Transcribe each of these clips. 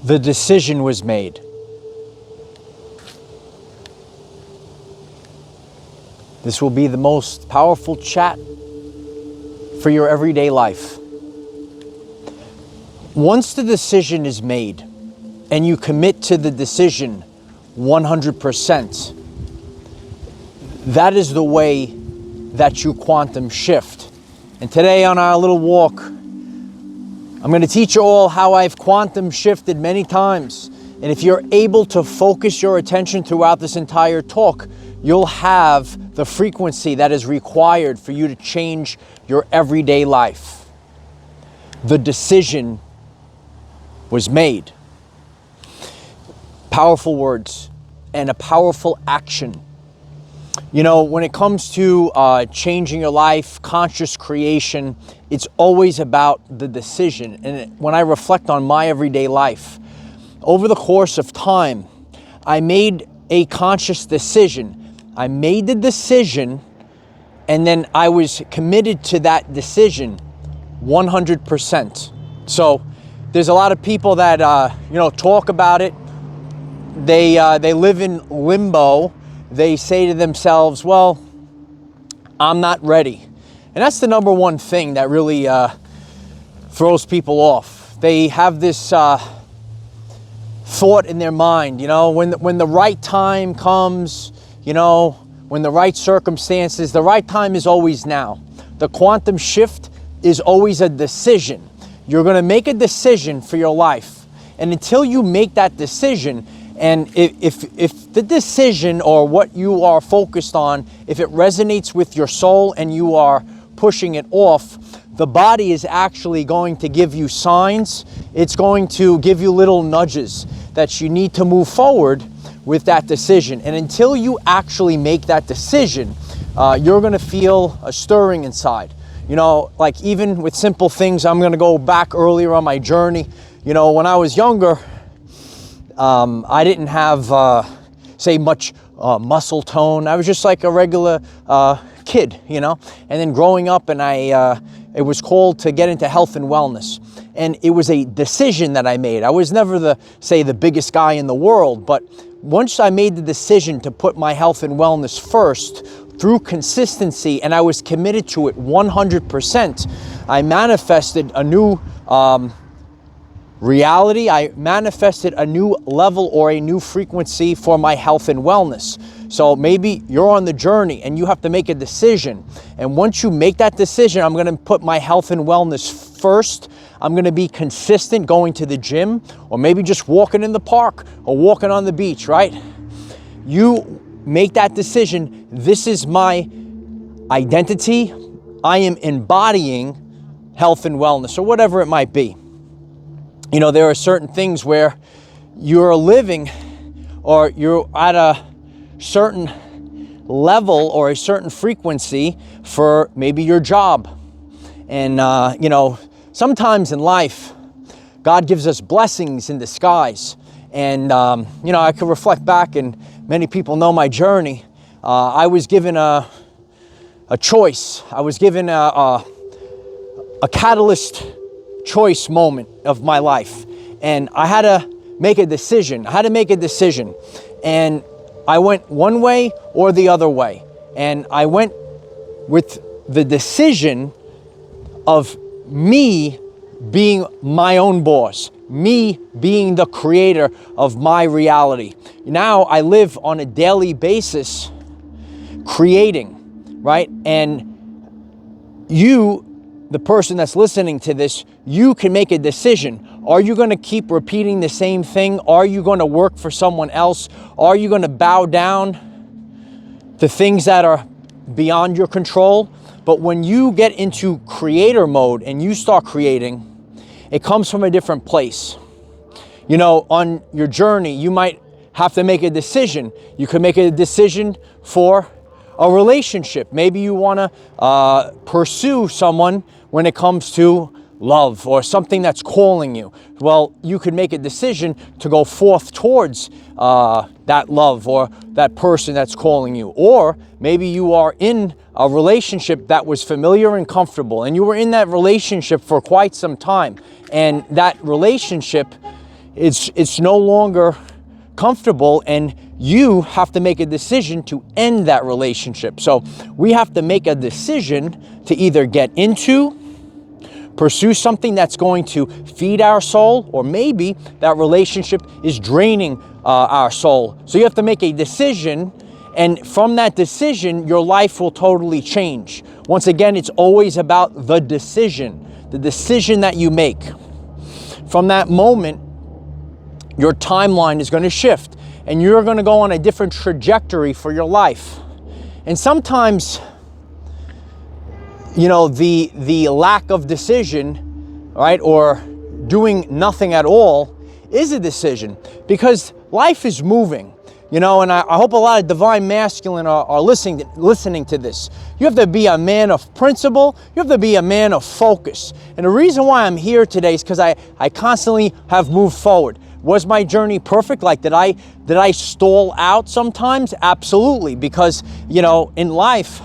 The decision was made. This will be the most powerful chat for your everyday life. Once the decision is made and you commit to the decision 100%, that is the way that you quantum shift. And today on our little walk, I'm going to teach you all how I've quantum shifted many times. And if you're able to focus your attention throughout this entire talk, you'll have the frequency that is required for you to change your everyday life. The decision was made. Powerful words and a powerful action. You know, when it comes to changing your life, conscious creation, it's always about the decision. And when I reflect on my everyday life, over the course of time, I made a conscious decision. I made the decision, and then I was committed to that decision 100%. So there's a lot of people that talk about it. They live in limbo. They say to themselves, well, I'm not ready. And that's the number one thing that really throws people off. They have this thought in their mind, when the right time comes, when the right circumstances, the right time is always now. The quantum shift is always a decision. You're going to make a decision for your life. And until you make that decision, and if the decision or what you are focused on, if it resonates with your soul and you are pushing it off, the body is actually going to give you signs. It's going to give you little nudges that you need to move forward with that decision. And until you actually make that decision, you're going to feel a stirring inside. Like even with simple things, I'm going to go back earlier on my journey. When I was younger, I didn't have, much muscle tone. I was just like a regular kid, And then growing up, and it was called to get into health and wellness. And it was a decision that I made. I was never the biggest guy in the world, but once I made the decision to put my health and wellness first through consistency, and I was committed to it 100%, I manifested a new reality. I manifested a new level or a new frequency for my health and wellness. So maybe you're on the journey and you have to make a decision. And once you make that decision, I'm going to put my health and wellness first. I'm going to be consistent going to the gym, or maybe just walking in the park or walking on the beach, right? You make that decision. This is my identity. I am embodying health and wellness, or whatever it might be. There are certain things where you're living or you're at a certain level or a certain frequency for maybe your job. And, sometimes in life, God gives us blessings in disguise. And, I could reflect back, and many people know my journey. I was given a choice. I was given a catalyst choice moment of my life, and I had to make a decision. And I went one way or the other way, and I went with the decision of me being my own boss, me being the creator of my reality. Now I live on a daily basis creating, right? And you, the person that's listening to this, you can make a decision. Are you going to keep repeating the same thing? Are you going to work for someone else? Are you going to bow down to things that are beyond your control? But when you get into creator mode and you start creating, it comes from a different place. On your journey, you might have to make a decision. You could make a decision for a relationship. Maybe you want to pursue someone when it comes to love or something that's calling you. Well, you could make a decision to go forth towards that love or that person that's calling you. Or maybe you are in a relationship that was familiar and comfortable, and you were in that relationship for quite some time. And that relationship, it's no longer comfortable, and you have to make a decision to end that relationship. So we have to make a decision to either get into, pursue something that's going to feed our soul, or maybe that relationship is draining our soul. So you have to make a decision, and from that decision, your life will totally change. Once again, it's always about the decision that you make. From that moment, your timeline is going to shift, and you're going to go on a different trajectory for your life. And sometimes, you know, the lack of decision, right, or doing nothing at all is a decision, because life is moving, you know, and I hope a lot of divine masculine are listening to this. You have to be a man of principle. You have to be a man of focus. And the reason why I'm here today is because I constantly have moved forward. Was my journey perfect? Like, did I stall out sometimes? Absolutely, because, you know, in life,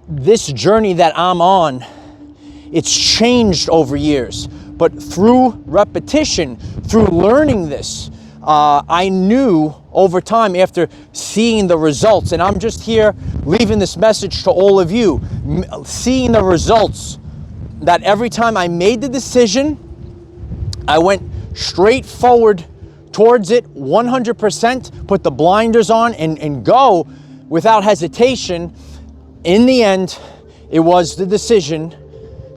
this journey that I'm on, it's changed over years. But through repetition, through learning this, I knew over time, after seeing the results, and I'm just here leaving this message to all of you, seeing the results, that every time I made the decision, I went straight forward towards it 100%, put the blinders on and go without hesitation. In the end, it was the decision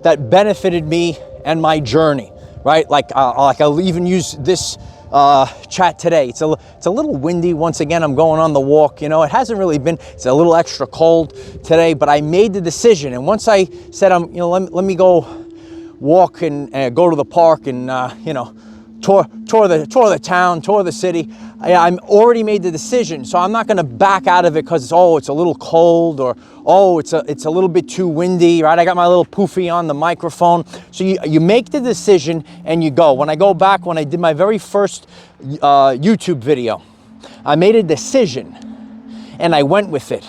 that benefited me and my journey, right? Like I'll even use this chat today. It's a little windy. Once again, I'm going on the walk. You know, it hasn't really been, it's a little extra cold today, but I made the decision. And once I said, let me go walk and go to the park and, you know, tour the town, tour the city. I'm already made the decision, so I'm not going to back out of it because it's a little cold, or it's a little bit too windy, right? I got my little poofy on the microphone. So you make the decision and you go. When I did my very first YouTube video, I made a decision and I went with it.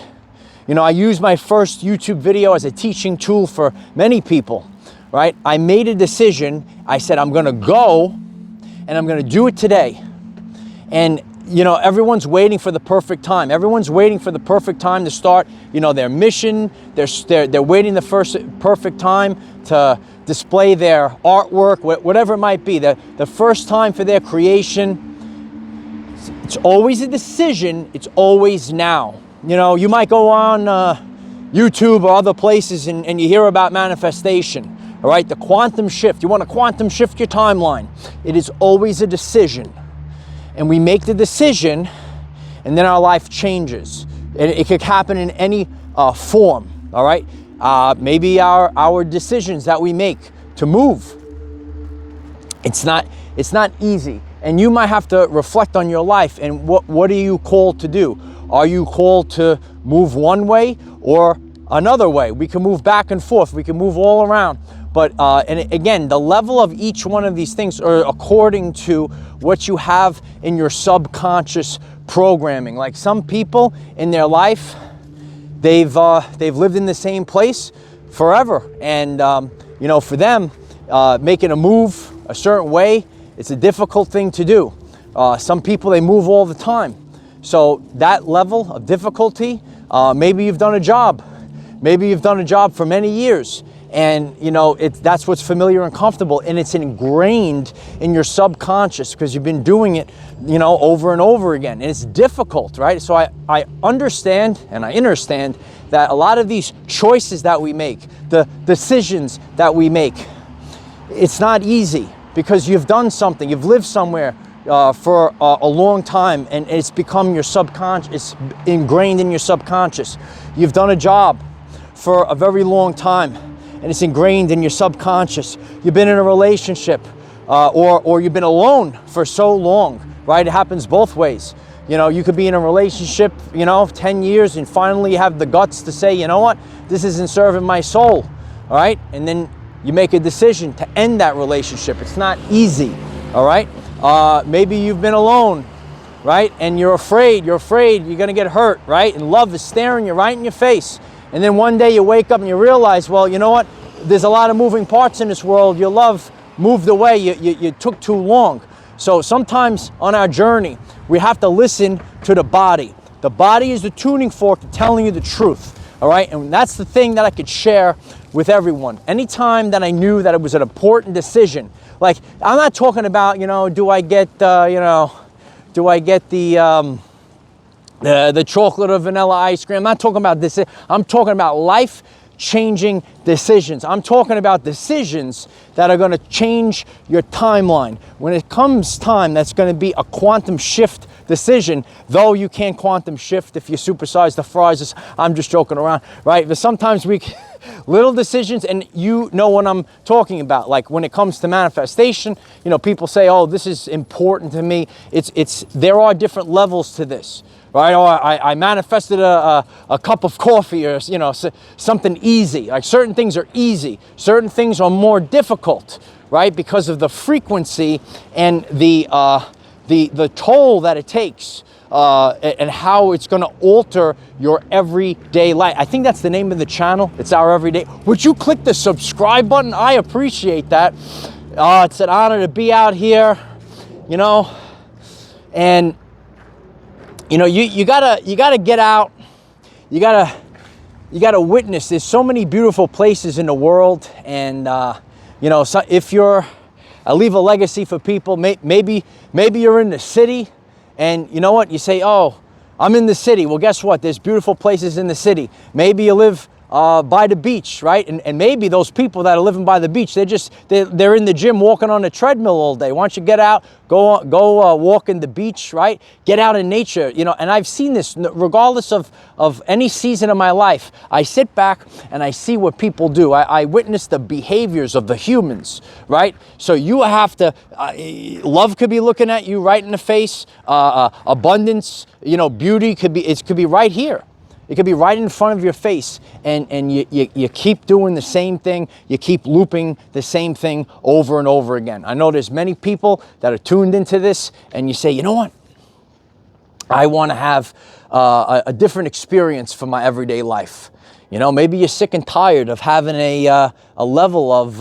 You know, I used my first YouTube video as a teaching tool for many people, right? I made a decision. I said, I'm going to go, and I'm going to do it today. And, you know, everyone's waiting for the perfect time. Everyone's waiting for the perfect time to start, you know, their mission. They're waiting the perfect time to display their artwork, whatever it might be. The first time for their creation. It's always a decision. It's always now. You know, you might go on YouTube or other places and you hear about manifestation. All right, the quantum shift. You want to quantum shift your timeline. It is always a decision. And we make the decision, and then our life changes. And it could happen in any form, all right? Maybe our decisions that we make to move. It's not easy. And you might have to reflect on your life and what are you called to do? Are you called to move one way or another way? We can move back and forth. We can move all around. But, and again, the level of each one of these things are according to what you have in your subconscious programming. Like some people in their life, they've lived in the same place forever. And, you know, for them, making a move a certain way, it's a difficult thing to do. Some people, they move all the time. So that level of difficulty, maybe you've done a job. Maybe you've done a job for many years. And, you know, that's what's familiar and comfortable, and it's ingrained in your subconscious because you've been doing it, you know, over and over again. And it's difficult, right? So I understand and I understand that a lot of these choices that we make, the decisions that we make, it's not easy because you've done something, you've lived somewhere for a long time, and it's become your subconscious, it's ingrained in your subconscious. You've done a job for a very long time, and it's ingrained in your subconscious. You've been in a relationship or you've been alone for so long, right? It happens both ways. You know, you could be in a relationship, you know, 10 years and finally you have the guts to say, you know what, this isn't serving my soul, all right? And then you make a decision to end that relationship. It's not easy, all right? Maybe you've been alone, right? And you're afraid you're gonna get hurt, right? And love is staring you right in your face. And then one day you wake up and you realize, well, you know what? There's a lot of moving parts in this world. Your love moved away, you took too long. So sometimes on our journey, we have to listen to the body. The body is the tuning fork telling you the truth, all right? And that's the thing that I could share with everyone. Anytime that I knew that it was an important decision, like I'm not talking about, do I get, do I get the chocolate or vanilla ice cream? I'm not talking about this. I'm talking about life-changing decisions. I'm talking about decisions that are going to change your timeline. When it comes time, that's going to be a quantum shift decision, though you can't quantum shift if you supersize the fries. I'm just joking around, right? But sometimes little decisions, and you know what I'm talking about. Like when it comes to manifestation, people say, oh, this is important to me. There are different levels to this, right? Or I manifested a cup of coffee, or something easy. Like certain things are easy, certain things are more difficult, right? Because of the frequency and the toll that it takes, and how it's going to alter your everyday life. I think that's the name of the channel. It's Our Everyday. Would you click the subscribe button? I appreciate that. It's an honor to be out here, and you gotta get out. You gotta witness. There's so many beautiful places in the world, and so if I leave a legacy for people. Maybe you're in the city, and you know what? You say, oh, I'm in the city. Well, guess what? There's beautiful places in the city. Maybe you live by the beach, right? And maybe those people that are living by the beach, they're in the gym walking on a treadmill all day. Why don't you get out, go walk in the beach, right? Get out in nature, and I've seen this regardless of any season of my life. I sit back and I see what people do. I witness the behaviors of the humans, right? So you have to, love could be looking at you right in the face, abundance, beauty could be right here. It could be right in front of your face, and you keep doing the same thing. You keep looping the same thing over and over again. I know there's many people that are tuned into this, and you say, you know what? I want to have a different experience for my everyday life. Maybe you're sick and tired of having a level of,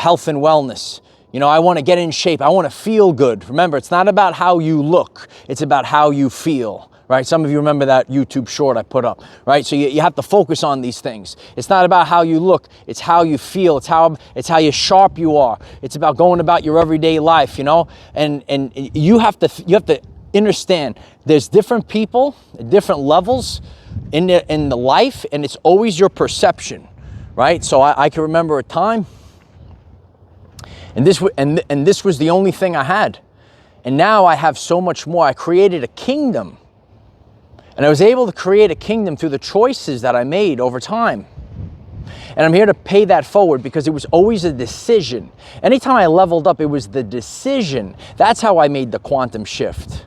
health and wellness. I want to get in shape. I want to feel good. Remember, it's not about how you look. It's about how you feel. Right? Some of you remember that YouTube short I put up, right? So you have to focus on these things. It's not about how you look, it's how you feel, it's how you sharp you are. It's about going about your everyday life, and you have to understand there's different people, different levels in the life, and it's always your perception, right? So I can remember a time, and this was the only thing I had. And now I have so much more. I created a kingdom. And I was able to create a kingdom through the choices that I made over time. And I'm here to pay that forward because it was always a decision. Anytime I leveled up, it was the decision. That's how I made the quantum shift.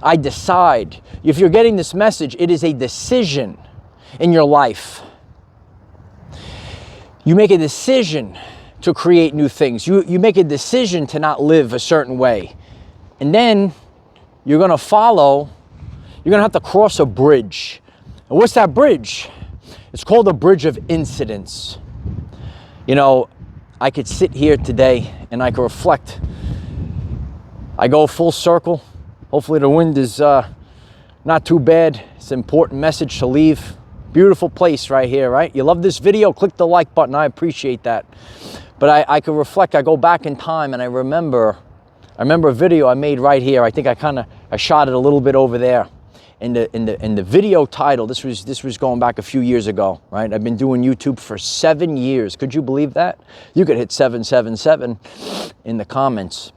I decide. If you're getting this message, it is a decision in your life. You make a decision to create new things. You make a decision to not live a certain way. And then you're going to follow. You're going to have to cross a bridge. And what's that bridge? It's called a bridge of incidents. I could sit here today and I could reflect. I go full circle. Hopefully the wind is not too bad. It's an important message to leave. Beautiful place right here, right? You love this video? Click the like button. I appreciate that. But I could reflect. I go back in time and I remember a video I made right here. I think I shot it a little bit over there. In the video title, this was going back a few years ago, right? I've been doing YouTube for 7 years. Could you believe that? You could hit 777 in the comments.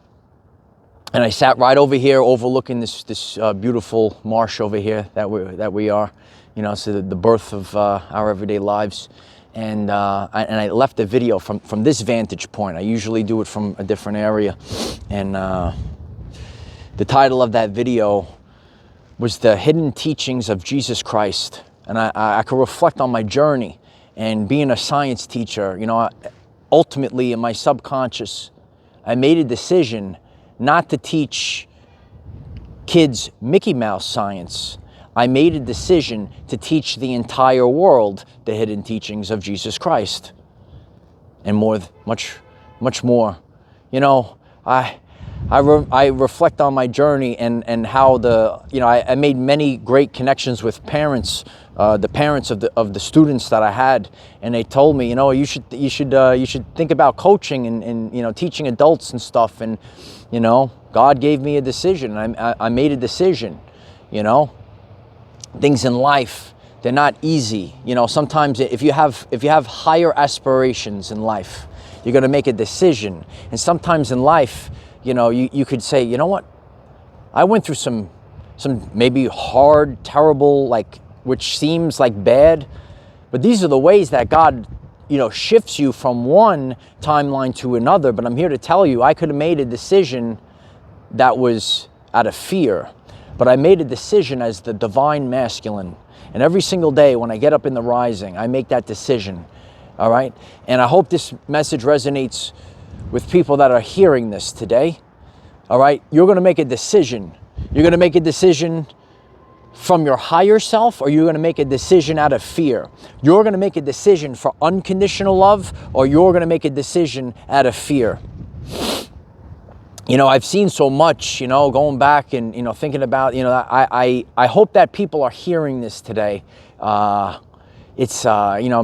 And I sat right over here overlooking this beautiful marsh over here that we are, so the birth of Our Everyday Lives. And I left the video from this vantage point. I usually do it from a different area. And the title of that video was The Hidden Teachings of Jesus Christ. And I could reflect on my journey and being a science teacher. Ultimately in my subconscious, I made a decision not to teach kids Mickey Mouse science. I made a decision to teach the entire world the hidden teachings of Jesus Christ. And much much more. You know, I reflect on my journey and how I made many great connections with parents, the parents of the students that I had, and they told me, you should think about coaching and teaching adults and stuff. And God gave me a decision. I made a decision. Things in life, they're not easy. Sometimes if you have higher aspirations in life, you're going to make a decision. And sometimes in life, you could say, you know what? I went through some maybe hard, terrible, which seems like bad, but these are the ways that God, shifts you from one timeline to another. But I'm here to tell you, I could have made a decision that was out of fear, but I made a decision as the divine masculine. And every single day when I get up in the rising, I make that decision. All right? And I hope this message resonates with people that are hearing this today. All right? You're going to make a decision. You're going to make a decision from your higher self, or you're going to make a decision out of fear. You're going to make a decision for unconditional love, or you're going to make a decision out of fear. I've seen so much, going back and, thinking about, I hope that people are hearing this today. I'm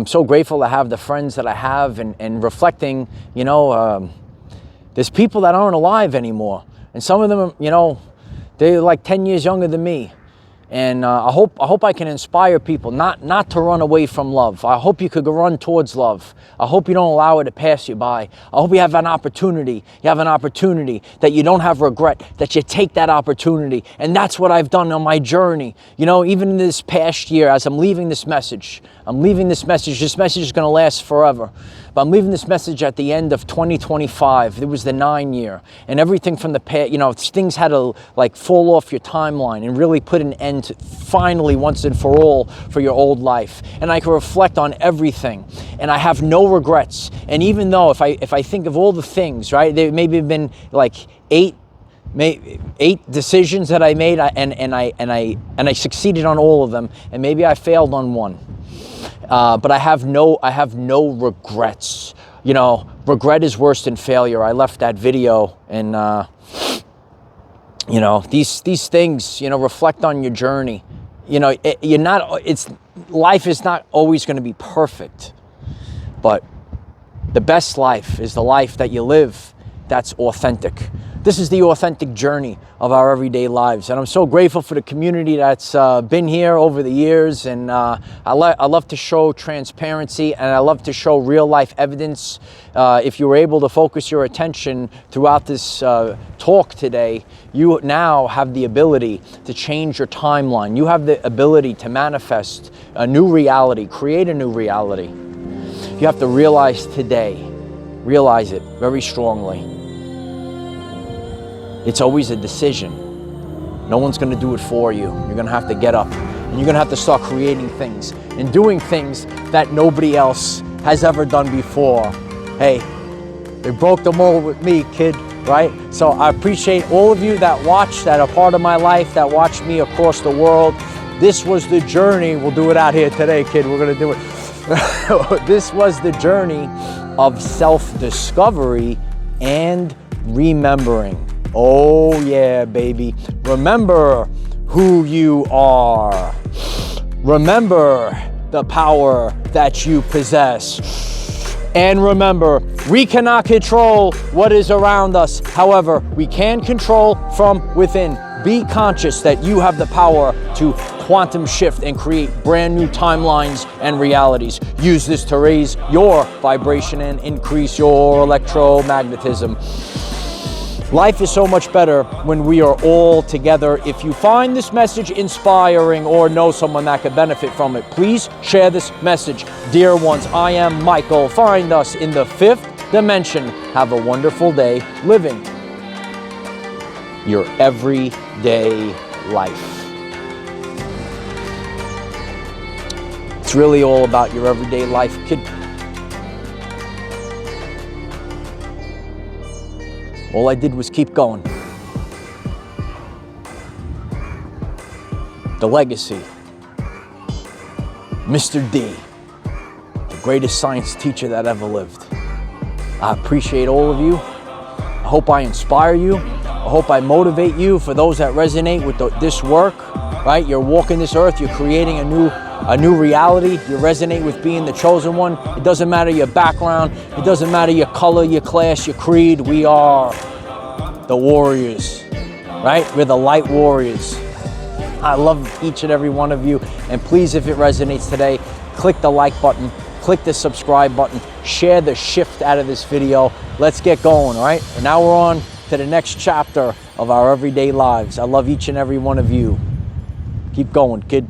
so grateful to have the friends that I have and reflecting, there's people that aren't alive anymore. And some of them, they're like 10 years younger than me. And I hope I can inspire people not to run away from love. I hope you could run towards love. I hope you don't allow it to pass you by. I hope you have an opportunity. You have an opportunity that you don't have regret, that you take that opportunity. And that's what I've done on my journey. Even in this past year, as I'm leaving this message, this message is going to last forever. But I'm leaving this message at the end of 2025. It was the 9 year. And everything from the past, things had to fall off your timeline and really put an end to, finally, once and for all, for your old life. And I can reflect on everything. And I have no regrets. And even though if I think of all the things, right, there maybe have been eight decisions that I made, and I succeeded on all of them, and maybe I failed on one. But I have no regrets. Regret is worse than failure. I left that video, and these things, reflect on your journey. Life is not always going to be perfect, but the best life is the life that you live that's authentic. This is the authentic journey of our everyday lives. And I'm so grateful for the community that's been here over the years. And I love to show transparency, and I love to show real life evidence. If you were able to focus your attention throughout this talk today, you now have the ability to change your timeline. You have the ability to manifest a new reality, create a new reality. You have to realize today, realize it very strongly. It's always a decision. No one's going to do it for you. You're going to have to get up, and you're going to have to start creating things and doing things that nobody else has ever done before. Hey, they broke the mold with me, kid, right? So I appreciate all of you that watch, that are part of my life, that watch me across the world. This was the journey. We'll do it out here today, kid. We're going to do it. This was the journey of self-discovery and remembering. Oh yeah, baby. Remember who you are. Remember the power that you possess. And remember, we cannot control what is around us. However, we can control from within. Be conscious that you have the power to quantum shift and create brand new timelines and realities. Use this to raise your vibration and increase your electromagnetism. Life is so much better when we are all together. If you find this message inspiring or know someone that could benefit from it, please share this message. Dear ones, I am Michael. Find us in the 5th dimension. Have a wonderful day living your everyday life. It's really all about your everyday life, kid. All I did was keep going. The legacy. Mr. D, the greatest science teacher that ever lived. I appreciate all of you. I hope I inspire you. I hope I motivate you. For those that resonate with this work, right? You're walking this earth, you're creating a new reality. You resonate with being the chosen one. It doesn't matter your background. It doesn't matter your color, your class, your creed. We are the warriors, right? We're the light warriors. I love each and every one of you. And please, if it resonates today, click the like button, click the subscribe button, share the shift out of this video. Let's get going, all right? And now we're on to the next chapter of our everyday lives. I love each and every one of you. Keep going, kid.